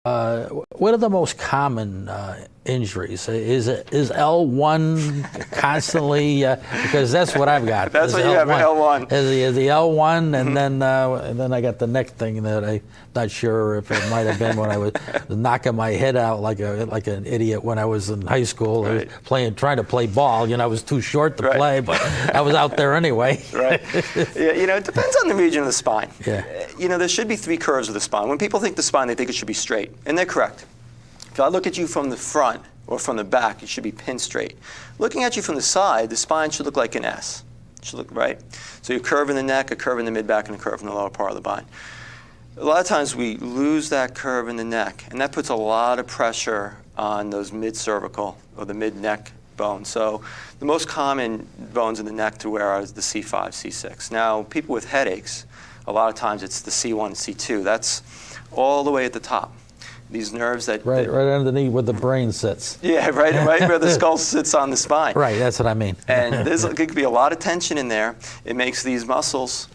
What are the most common injuries? Is L1 constantly? Because that's what I've got. That's what you have, L1. Is the L1, and then I got the neck thing that I'm not sure if it might have been when I was knocking my head out like an idiot when I was in high school. Right. I was trying to play ball. I was too short to play, but I was out there anyway. Right. Yeah, it depends on the region of the spine. Yeah. There should be 3 curves of the spine. When people think the spine, they think it should be straight, and they're correct. If I look at you from the front or from the back, it should be pin straight. Looking at you from the side, the spine should look like an S. It should look right. So you curve in the neck, a curve in the mid-back, and a curve in the lower part of the spine. A lot of times we lose that curve in the neck, and that puts a lot of pressure on those mid-cervical or the mid-neck bones. So the most common bones in the neck to wear are the C5, C6. Now, people with headaches, a lot of times it's the C1 and C2. That's all the way at the top. These nerves that... Right underneath where the brain sits. Yeah, right where the skull sits on the spine. Right, that's what I mean. And there could be a lot of tension in there. It makes these muscles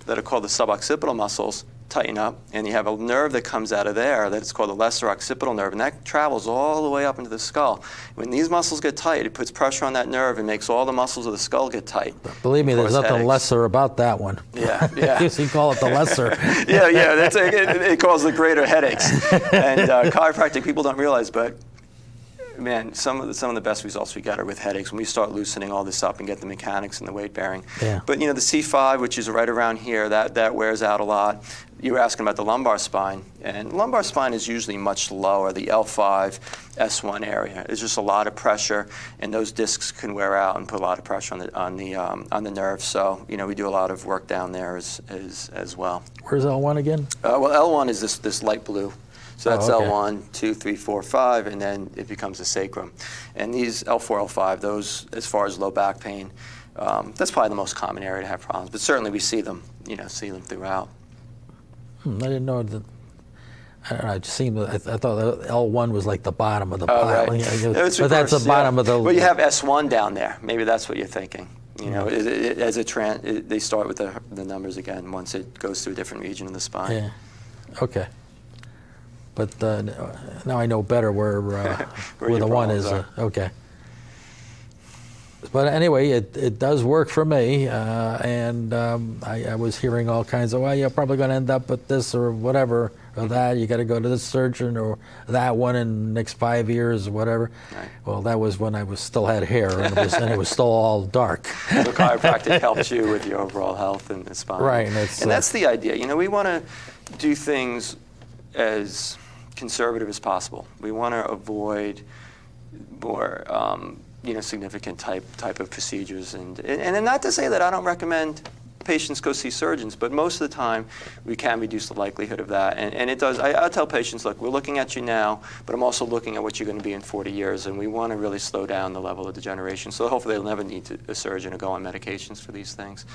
that are called the suboccipital muscles tighten up, and you have a nerve that comes out of there that's called the lesser occipital nerve, and that travels all the way up into the skull. When these muscles get tight, it puts pressure on that nerve and makes all the muscles of the skull get tight. Believe me, there's nothing lesser about that one. Yeah. You call it the lesser. yeah, it causes the greater headaches. And chiropractic people don't realize, but man, some of the best results we get are with headaches when we start loosening all this up and get the mechanics and the weight bearing. Yeah. But the C5, which is right around here, that wears out a lot. You were asking about the lumbar spine, and lumbar spine is usually much lower, the L5, S1 area. There's just a lot of pressure, and those discs can wear out and put a lot of pressure on the nerves. So we do a lot of work down there as well. Where's L1 again? Well, L1 is this light blue. So that's okay. L1, 2, 3, 4, 5, and then it becomes the sacrum. And these L4, L5, those, as far as low back pain, that's probably the most common area to have problems. But certainly we see them, throughout. I didn't know that. I don't know. It just seemed. I thought L1 was like the bottom of the pile. Right. But that's the bottom of the. Well, you have S1 down there. Maybe that's what you're thinking. They start with the numbers again once it goes through a different region of the spine. Yeah. Okay. But now I know better where the one is. Okay. But anyway, it does work for me, and I was hearing all kinds of, well, you're probably going to end up with this or whatever, or that. You got to go to this surgeon or that one in the next 5 years or whatever. Right. Well, that was when I still had hair, and it was still all dark. So chiropractic helps you with your overall health and the spine. Right. And that's the idea. We want to do things as conservative as possible. We want to avoid more significant type of procedures, and not to say that I don't recommend patients go see surgeons, but most of the time we can reduce the likelihood of that, and it does. I tell patients, look, we're looking at you now, but I'm also looking at what you're going to be in 40 years, and we want to really slow down the level of degeneration, so hopefully they'll never need a surgeon or go on medications for these things.